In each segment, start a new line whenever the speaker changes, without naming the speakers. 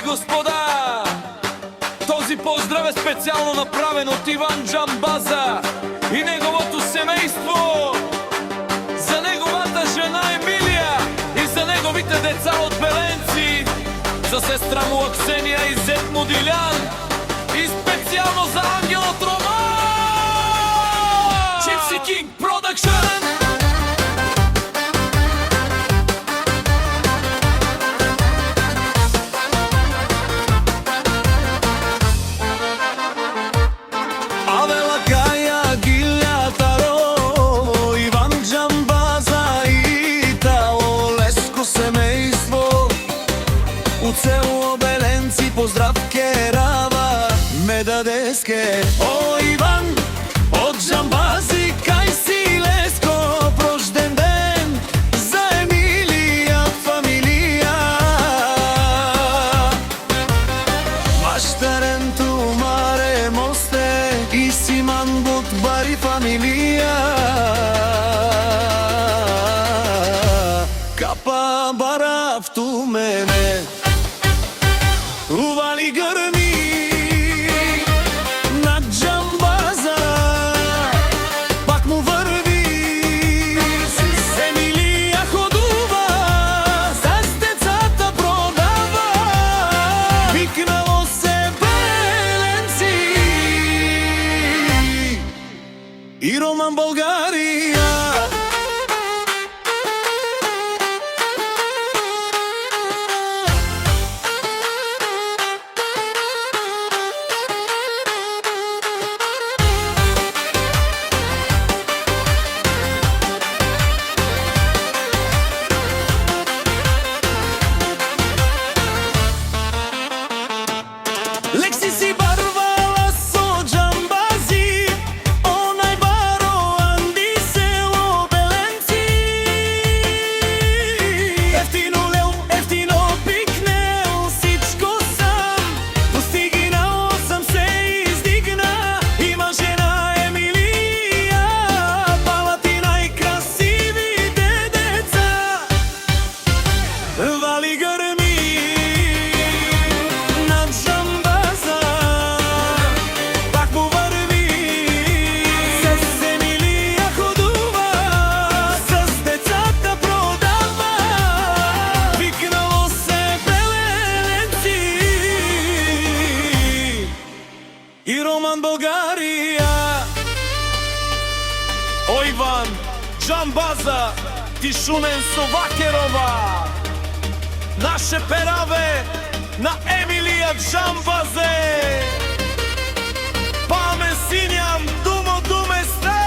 господа, този поздрав е специално направен от Иван Джамбаза и неговото семейство, за неговата жена Емилия и за неговите деца от Беленци, за сестра му Аксения и зет му Дилян и специално за ангел от Роман! Gypsy King Production!
От село Беленци поздрав керава ме дадеске. О, Иван, от Джамбази, кай си леско, рожден ден за Емилия фамилия. Маштарен ту маре мосте и симан бут бари фамилия. Капа бара в ту мене ували гърми над Джамбаза, пак му върви с Емилия ходува, с децата продава, викнало се Беленци и Роман България. Лекси си барвала со Джамбази, онaj baro Анди село Беленци. Ефтино лел, ефтино пикнел, всичко сам постигнал съм, се издигна. Има жена Емилия, палати най-красивите деца. Вали гърми над Джамбаза, пак му върви с Емилия ходува, с децата продава, викнало се Беленци и Роман България.
О, Иван Джамбаза, ти шунен Совакерова, наше пераве на Емилия Джамбазе. Паме синям думо думе сте.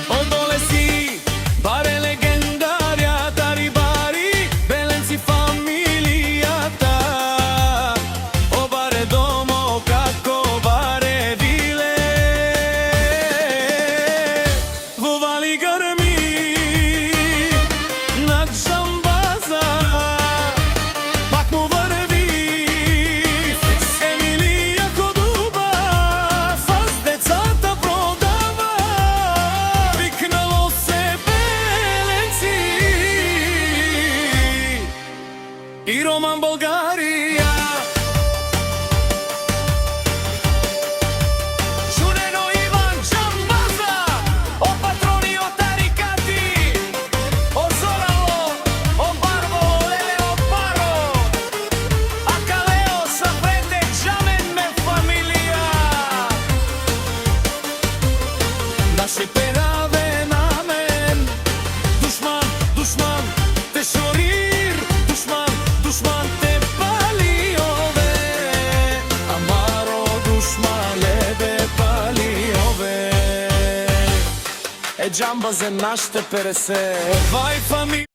Одоле си баре легендария, тари бари Беленци фамилията. О, баре домо, како баре виле, вували гърми над Джамбаза, пак му върви с Емилия ходува, с децата продава, викнало се Беленци и Роман България. Шунено Иван Джамбаза, о патрони, о тарикати, о зорало, о барбо, леле, о паро, a kaleo sa prete джамен ме фамилия. Наше пераве на мен, душман, душман, те шорир, душман, душман, те пали ове, амаро душман лебе пали ове. Е Джамбазе нашите 50, вай фамилия.